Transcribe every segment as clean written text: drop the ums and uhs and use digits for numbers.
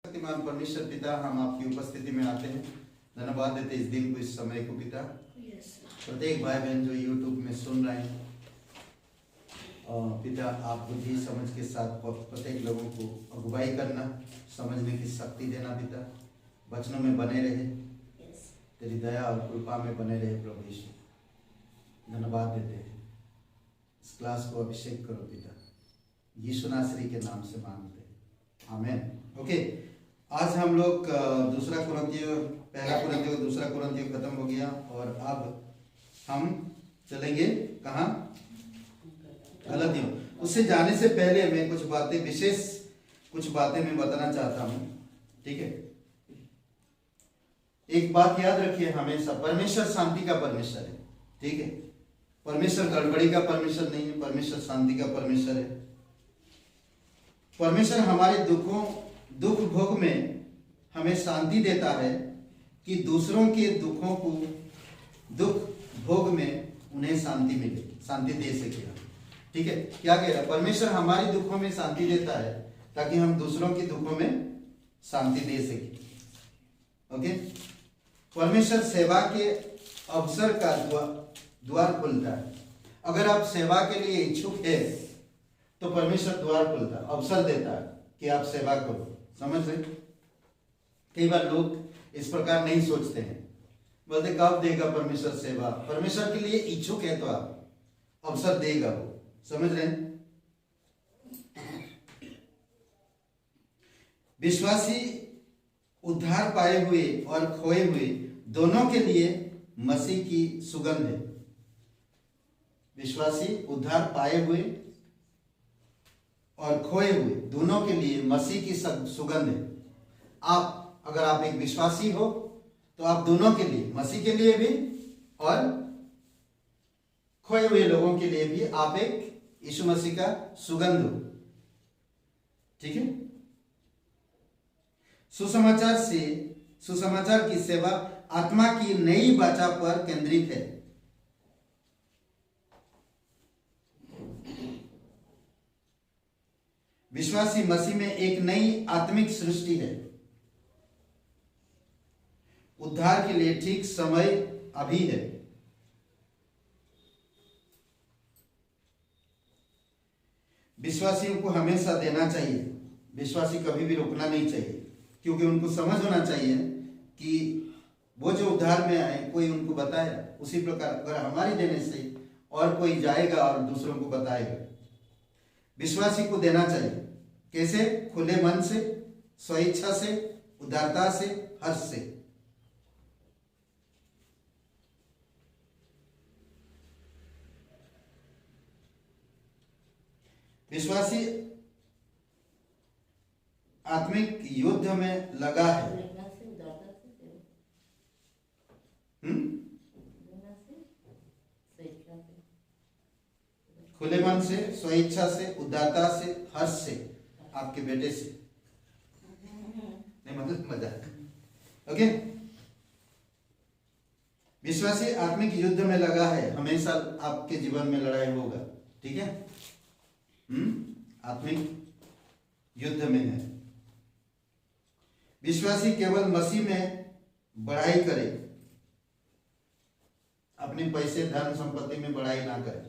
शक्तिमान परमेश्वर पिता, हम आपकी उपस्थिति में आते हैं, धन्यवाद देते इस दिन को, इस समय को पिता। प्रत्येक भाई बहन जो यूट्यूब में सुन रहे हैं पिता, आप बुद्धि समझ के साथ प्रत्येक लोगों को अगुवाई करना, समझने की शक्ति देना पिता। वचनों में बने रहे, तेरी दया और कृपा में बने रहे प्रभु यीशु। धन्यवाद देते हैं, इस क्लास को अभिषेक करो पिता, यीशु नासरी के नाम से मांगते हैं, आमीन। ओके, आज हम लोग दूसरा कुरिन्थियों, पहला कुरिन्थियों, दूसरा कुरिन्थियों खत्म हो गया और अब हम चलेंगे कहाँ? गलतियों। उससे जाने से पहले मैं कुछ बातें, विशेष कुछ बातें मैं बताना चाहता हूँ, ठीक है। एक बात याद रखिए हमेशा, परमेश्वर शांति का परमेश्वर है, ठीक है। परमेश्वर गड़बड़ी का परमेश्वर नहीं है, परमेश्वर शांति का परमेश्वर है। परमेश्वर हमारे दुख भोग में हमें शांति देता है कि दूसरों के दुखों को, दुख भोग में उन्हें शांति मिले, शांति दे सके, ठीक है। क्या कह रहा है? परमेश्वर हमारे दुखों में शांति देता है ताकि हम दूसरों के दुखों में शांति दे सके। ओके, परमेश्वर सेवा के अवसर का द्वार खोलता है। अगर आप सेवा के लिए इच्छुक है तो परमेश्वर द्वार खोलता है, अवसर देता है कि आप सेवा करो। समझ रहे? कई बार लोग इस प्रकार नहीं सोचते हैं, बोलते कब देगा परमेश्वर सेवा? परमेश्वर के लिए इच्छुक है तो आप अवसर देगा वो। समझ रहे हैं? विश्वासी उद्धार पाए हुए और खोए हुए दोनों के लिए मसीह की सुगंध है। विश्वासी उद्धार पाए हुए और खोए हुए दोनों के लिए मसीह की सुगंध है। अगर आप एक विश्वासी हो तो आप दोनों के लिए, मसीह के लिए भी और खोए हुए लोगों के लिए भी, आप एक यीशु मसीह का सुगंध हो, ठीक है। सुसमाचार की सेवा आत्मा की नई वाचा पर केंद्रित है। विश्वासी मसीह में एक नई आत्मिक सृष्टि है। उद्धार के लिए ठीक समय अभी है। विश्वासियों को हमेशा देना चाहिए, विश्वासी कभी भी रोकना नहीं चाहिए, क्योंकि उनको समझ होना चाहिए कि वो जो उद्धार में आए, कोई उनको बताया, उसी प्रकार अगर हमारी देने से और कोई जाएगा और दूसरों को बताएगा। विश्वासी को देना चाहिए। कैसे? खुले मन से, स्वेच्छा से, उदारता से, हर्ष से। विश्वासी आत्मिक युद्ध में लगा है। खुले मन से, स्वेच्छा से, उदारता से, हर्ष से। आपके बेटे से नहीं, मतलब मजाक। ओके, विश्वासी आत्मिक युद्ध में लगा है। हमेशा आपके जीवन में लड़ाई होगा, ठीक है। आत्मिक युद्ध में है। विश्वासी केवल मसीह में बढ़ाई करे, अपने पैसे, धन संपत्ति में बढ़ाई ना करे।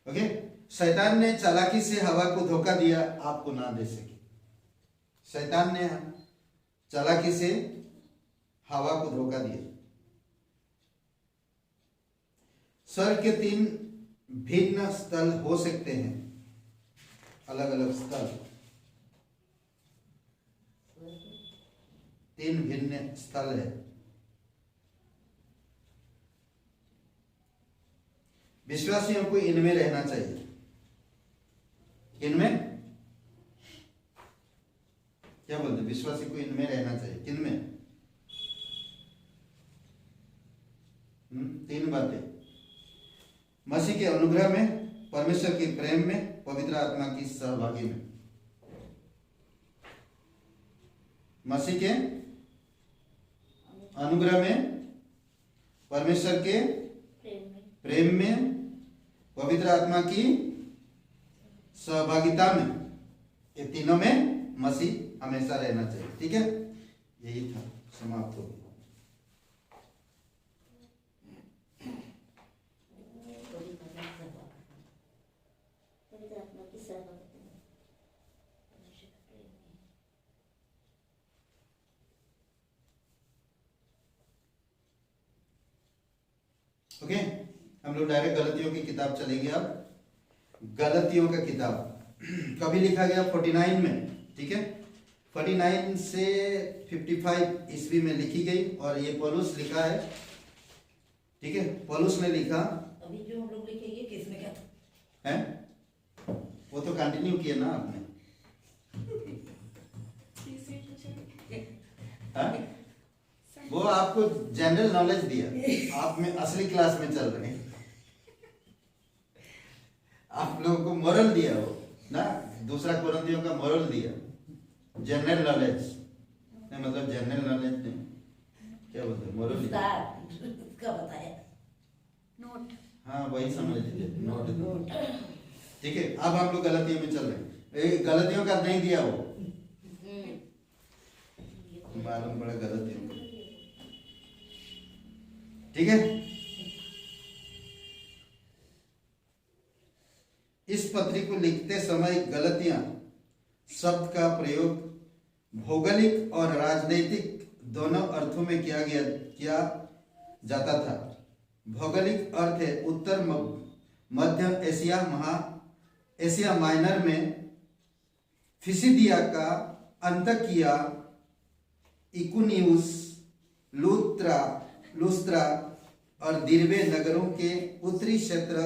ओके, शैतान ने चालाकी से हवा को धोखा दिया, आपको ना दे सके। शैतान ने चालाकी से हवा को धोखा दिया। स्वर्ग के 3 भिन्न स्थल हो सकते हैं, अलग अलग स्थल, 3 भिन्न स्थल है। विश्वासियों को इनमें रहना चाहिए। इनमें क्या बोलते? विश्वासी को इनमें रहना चाहिए। किनमें? 3 बातें। मसीह के अनुग्रह में, परमेश्वर के प्रेम में, पवित्र आत्मा की सहभागी में। मसीह के अनुग्रह में, परमेश्वर के प्रेम में, पवित्र आत्मा की सहभागिता में, ये तीनों में मसीह हमेशा रहना चाहिए। ठीक है, यही था, समाप्त हो गया। ओके, हम लोग डायरेक्ट गलतियों की किताब चलेंगे। अब गलतियों का किताब कभी लिखा गया 49 में। ठीक है, 49 से 55 ईस्वी में लिखी गई और ये पौलुस लिखा है। ठीक है, पौलुस ने लिखा। अभी जो हम लोग लिखेंगे किसमें क्या है, वो तो कंटिन्यू किया ना आपने। हाँ? वो आपको जनरल नॉलेज दिया, आप में असली क्लास में चल रहे हैं। आप लोगों को मोरल दिया वो ना, दूसरा कुरिन्थियों का मोरल दिया, जनरल नॉलेज नहीं, मतलब जनरल नॉलेज नहीं, क्या बोलते हैं, मोरल का बताया, नोट। हाँ वही समझ लीजिए, नोट। ठीक है, अब हम लोग गलतियों में चल रहे हैं। गलतियों का नहीं दिया वो, मालूम पड़ा गलतियों का। ठीक है, इस पत्री को लिखते समय गलतियां शब्द का प्रयोग भौगोलिक और राजनीतिक दोनों अर्थों में किया जाता था। भौगोलिक अर्थ है उत्तर मध्य एशिया माइनर में फिसिदिया का अंतकिया, इकुनियुस, लुस्त्रा और दिर्बे नगरों के उत्तरी क्षेत्र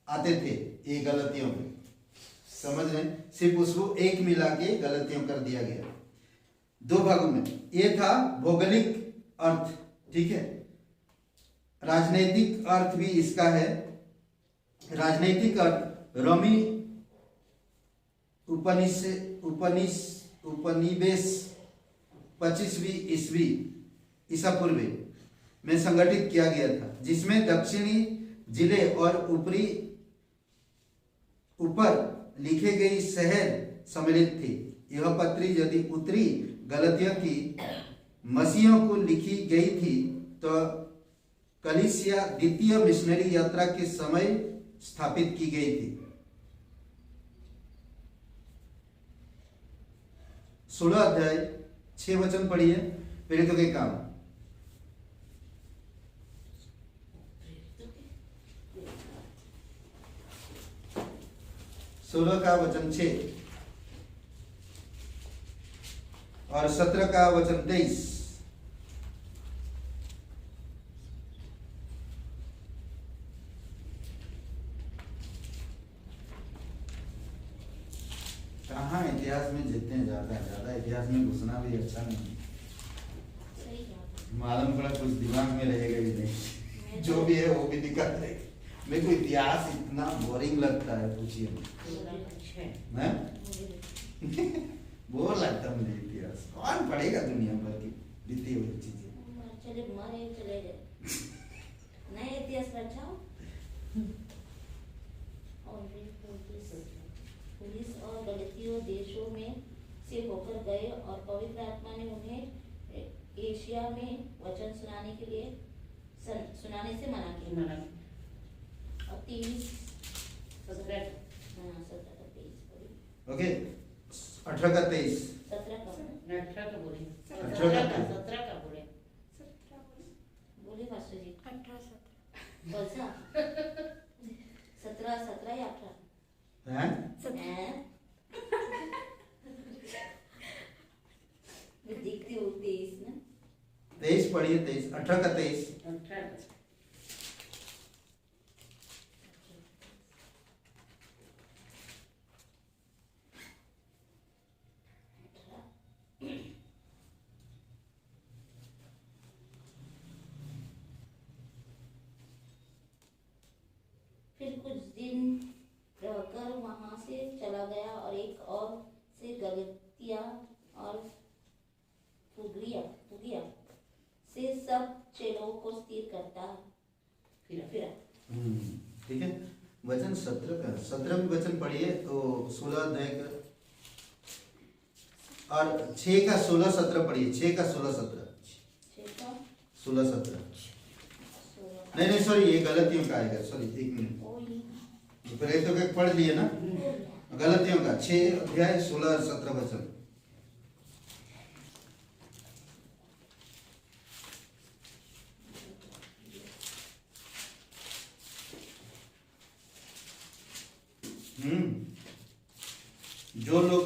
आते थे। ये गलतियों में समझ रहे, सिर्फ उसको एक मिला के गलतियों कर दिया गया दो भागों में। ये था भौगोलिक अर्थ। ठीक है, राजनैतिक अर्थ भी इसका है। राजनैतिक अर्थ रोमी उपनिवेश 25वीं ईस्वी ईसा पूर्व में संगठित किया गया था, जिसमें दक्षिणी जिले और ऊपर लिखे गई शहर सम्मिलित थी। यह पत्री यदि उत्तरी गलतियों की मसीहों को लिखी गई थी तो कलीसिया द्वितीय मिशनरी यात्रा के समय स्थापित की गई थी। 16 अध्याय 6 वचन पढ़िए, प्रेरितों के काम। सोलह का वचन 6 और 17 का वचन 23। कहाँ इतिहास में जीतते हैं, ज्यादा इतिहास में घुसना भी अच्छा नहीं। मालूम पड़ा कुछ दिमाग में रहेगा ही नहीं, जो भी है वो भी दिखा देगा। मेरे को इतिहास इतना बोरिंग लगता है, पूछिए। बोर लगता मुझे इतिहास, कौन पढ़ेगा दुनिया भर की बीती हुई चीजें। चले मारे चले गए नए इतिहास बचाओ। और पुलिस और गलतियों देशों में से होकर गए और पवित्र आत्मा ने उन्हें एशिया में वचन सुनाने से मना किया। और 23 ओके, 18 का 23, 17 का 18 का बोले, 17 का बोले मास्टर जी। 18 कौन सा 17 या 18 हैं? देखते हो 23 ना, 23 पढ़िए, 23, 18 का 23। फिर कुछ दिन रहकर वहां से चला गया और एक और से गलतिया और फुगिया से सब चेलों को स्थिर करता फिरा। ठीक है। वचन 17 का 17 भी वचन पढ़िए तो 16 अध्याय का, और 6 का 16 17 पढ़िए। 6 का 16 17 छेका 16 17 16 नहीं नहीं सॉरी, ये गलतियों का आएगा, सॉरी एक मिनट, ओई पहले तो क्या पढ़ लिए ना, गलतियों का 6 अध्याय 16 और 17 वचन। जो लोग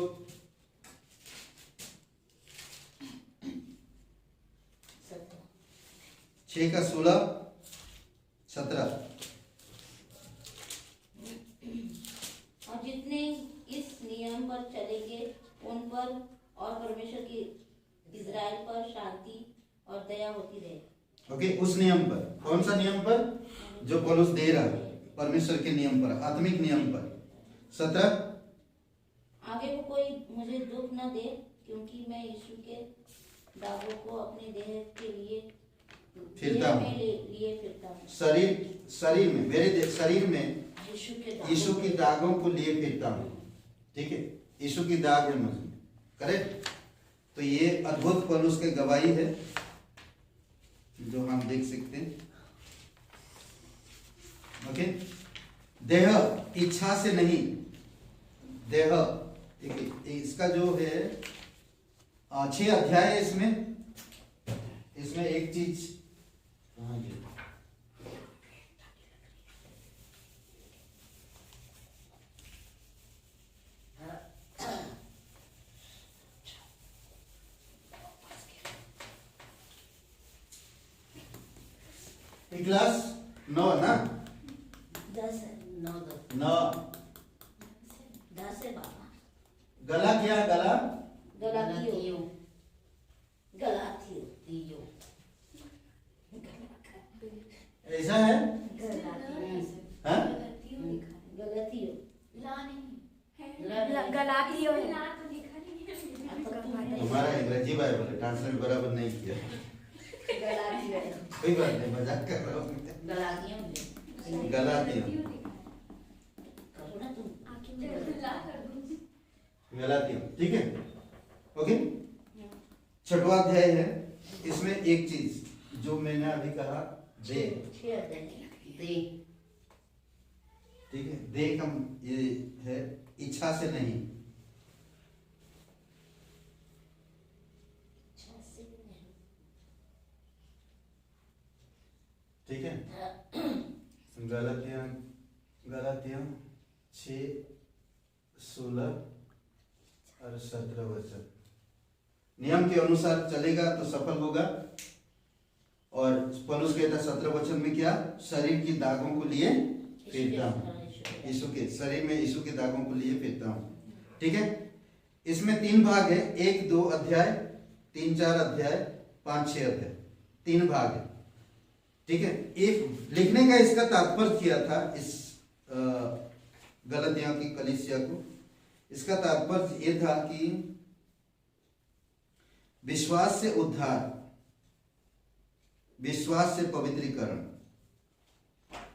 6 का 16 17 और जितने इस नियम पर चलेंगे उन पर और परमेश्वर की इज़राइल पर शांति और दया होती रहेगी। ओके, उस नियम पर, कौन सा नियम पर? जो पौलुस दे रहा है, परमेश्वर के नियम पर, आत्मिक नियम पर। 17 आगे को कोई मुझे दुख न दे, क्योंकि मैं यीशु के दागों को अपने देह के लिए फिरता देह हूँ। में लिए फिरता हूँ। शरीर में, मेरे शरीर में यीशु के यीशु की दागों को लिए फिरता हूँ। ठीक है, यीशु की दाग है मुझ में, करेक्ट। तो ये अद्भुत पौलुस की गवाही है जो हम देख सकते हैं। ओके, देह इच्छा से नहीं, देह इसका जो है 6 अध्याय है, इसमें एक चीज कहाँ गई? क्लास 9 ना, 10 है 9 9 10 है बाबा। गला क्या है? गला गलातियो गलातियो ऐसा है, हाँ? गलातियो गलातियों हमारा अंग्रेजी बाइबल ट्रांसलेट बराबर नहीं किया, गलातियो कोई बात नहीं, मजाक कर रहा हूँ। गलातियों करो ना तुम। गलातियों, ठीक है। ओके, 6वां अध्याय है, इसमें एक चीज जो मैंने अभी कहा, दे, 6 अध्याय ठीक है, दे का ये है इच्छा से नहीं। ठीक है, गलातियां 6 16 और 17 वचन। नियम के अनुसार चलेगा तो सफल होगा। और पौलुस कहता है 17 वचन में क्या? शरीर की दागों को लिए फिरता हूँ, यीशु के शरीर में यीशु के दागों को लिए फिरता हूँ। ठीक है, इसमें 3 भाग है, 1 2 अध्याय, 3 4 अध्याय, 5 6 अध्याय, 3 भाग है। ठीक है, एक लिखने का इसका तात्पर्य किया था इस गलतियों की कलीसिया को। इसका तात्पर्य ये था कि विश्वास से उद्धार, विश्वास से पवित्रीकरण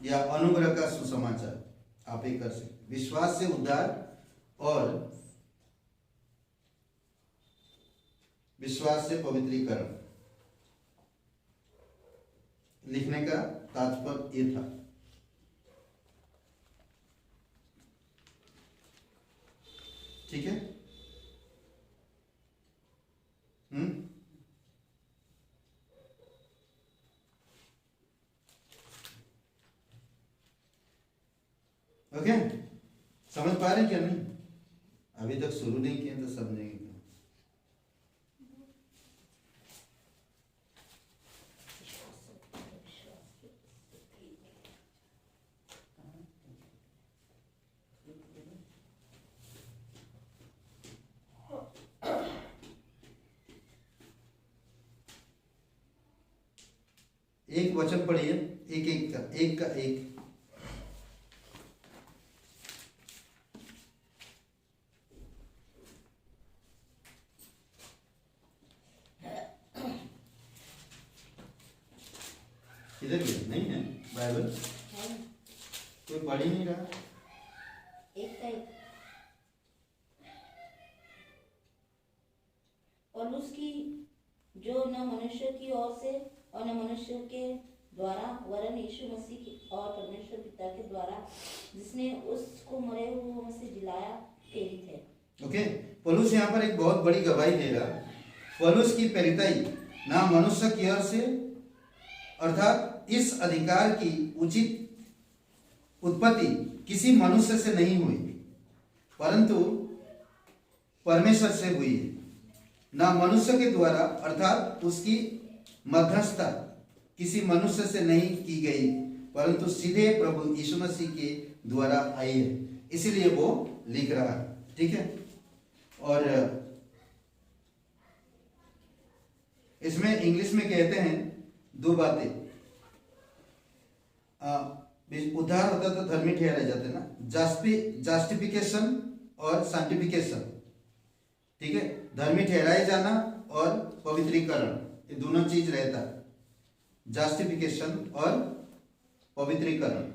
या अनुग्रह का सुसमाचार आप ही कर सकते। विश्वास से उद्धार और विश्वास से पवित्रीकरण लिखने का तात्पर्य ये था। ठीक है, ओके, समझ पा रहे हैं क्या? नहीं, अभी तक शुरू नहीं किया तो समझेंगे। एक वचन पढ़िए, एक का एक। इधर भी नहीं है बाइबल? कोई पढ़ ही नहीं रहा। एक का एक। पौलुस की जो न मनुष्य की ओर से और न मनुष्य के द्वारा वरन यीशु मसीह की और परमेश्वर पिता के द्वारा जिसने उसको मरे हुओं में से जिलाया प्रेरित है। ओके, पौलुस यहाँ पर एक बहुत बड़ी गवाही दे रहा। पौलुस की प्रेरिताई ना मनुष्य की ओर से, अर्थात इस अधिकार की उचित उत्पत्ति किसी मनुष्य से नहीं हुई, परंतु परमेश्वर से हुई है। ना मनुष्य के द्वारा, अर्थात उसकी मध्यस्थता किसी मनुष्य से नहीं की गई, परंतु सीधे प्रभु यीशु मसीह के द्वारा आई है। इसीलिए वो लिख रहा है, ठीक है। और इसमें इंग्लिश में कहते हैं दो बातें। उद्धार होता तो धर्मी ठहराए जाते ना, जस्टिफिकेशन और सैंक्टिफिकेशन, ठीक है। धर्मी ठहराए जाना और पवित्रीकरण, ये दोनों चीज रहता है, जस्टिफिकेशन और पवित्रीकरण,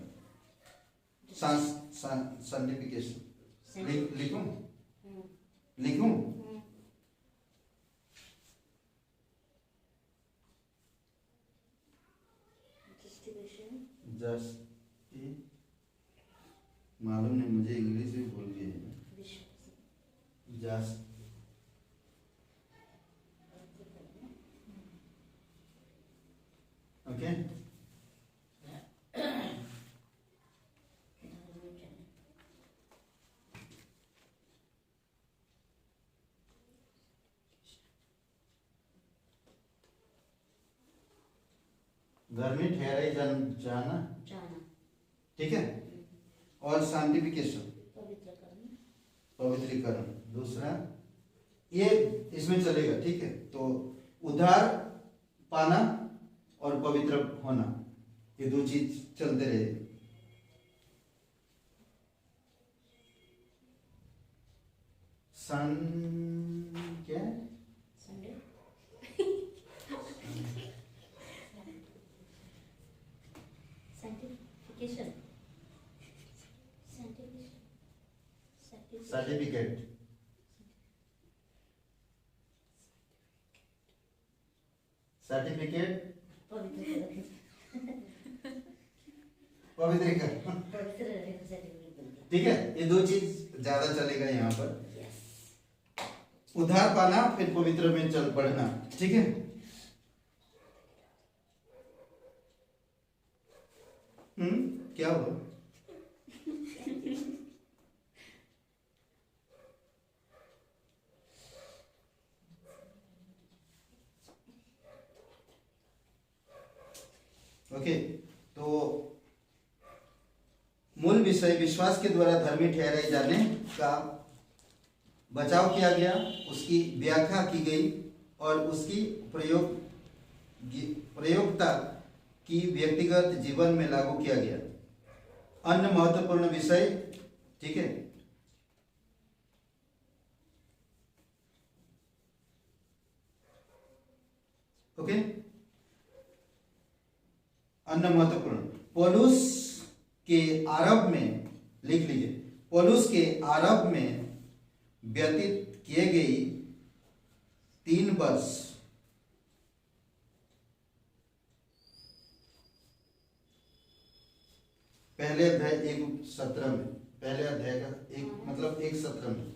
सैंक्टिफिकेशन। लिखूं लिखूं मालूम नहीं, मुझे इंग्लिश भी भूल गई है। ओके, घर में ठहराई जाना, ठीक है। और सैंक्टिफिकेशन, पवित्रीकरण दूसरा, ये इसमें चलेगा, ठीक है। तो उद्धार पाना और पवित्र होना, ये दो चीज चलते रहे। क्या संडे सैंक्टिफिकेशन, सर्टिफिकेट, सर्टिफिकेट, पवित्रीकरण, ठीक है। ये दो चीज ज्यादा चलेगा यहाँ पर, उद्धार पाना फिर पवित्र में चल पड़ना, ठीक है। क्या हुआ? ओके, तो मूल विषय विश्वास के द्वारा धर्मी ठहराए जाने का बचाव किया गया, उसकी व्याख्या की गई और उसकी प्रयोगता की व्यक्तिगत जीवन में लागू किया गया। अन्य महत्वपूर्ण विषय, ठीक है। ओके, अन्य महत्वपूर्ण, पौलुस के आरंभ में, लिख लीजिए, पौलुस के आरंभ में व्यतीत किए गई 3 वर्ष पहले अध्याय 1:17 में, पहले अध्याय का मतलब 1:17 में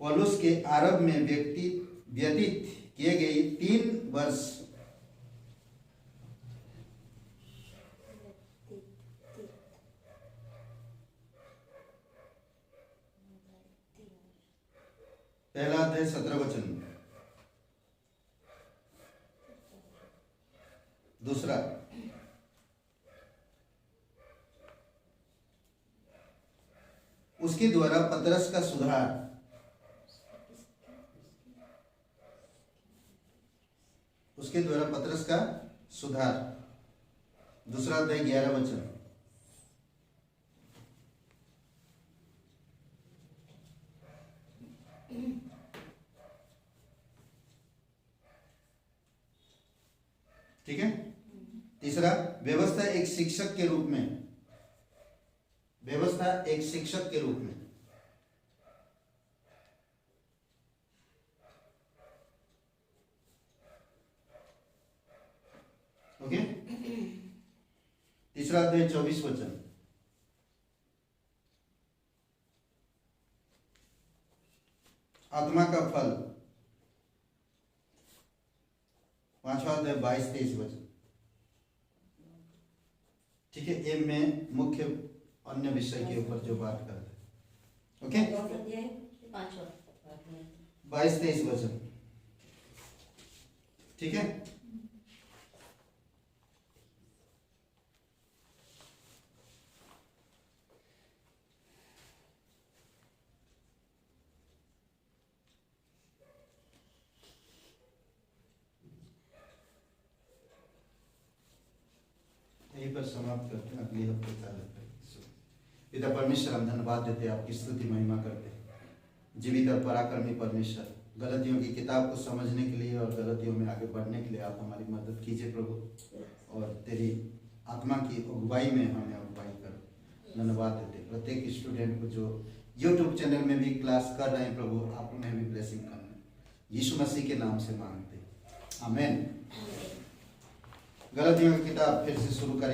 पौलुस के आरंभ में व्यतीत किए गए 3 वर्ष पहला अध्याय 17 वचन में। दूसरा, उसके द्वारा पतरस का सुधार, उसके द्वारा पतरस का सुधार, दूसरा अध्याय 11 वचन। ठीक है, तीसरा, व्यवस्था एक शिक्षक के रूप में, व्यवस्था एक शिक्षक के रूप में। ओके। तीसरा अध्याय 24 वचन, आत्मा का फल। पांचवा अध्याय 22-23 वचन। ठीक है, ये मैं मुख्य अन्य विषय के ऊपर जो बात करते हैं। ओके, 22-23 वचन। ठीक है, यहीं पर समाप्त करते हैं, अगले हफ्ते चालू करेंगे। पिता परमेश्वर, हम धन्यवाद देते हैं, आपकी स्तुति महिमा करते हैं। जीवित और पराक्रमी परमेश्वर, गलतियों की किताब को समझने के लिए और गलतियों में आगे बढ़ने के लिए आप हमारी मदद कीजिए प्रभु, और तेरी आत्मा की अगुवाई में हमें अगुवाई करो। धन्यवाद देते हैं प्रत्येक स्टूडेंट को जो यूट्यूब चैनल में भी क्लास कर रहे हैं प्रभु, आप उन्हें भी ब्लेसिंग करना, यीशु मसीह के नाम से मांगते हैं, आमीन। गलतियों की किताब फिर से शुरू करेंगे।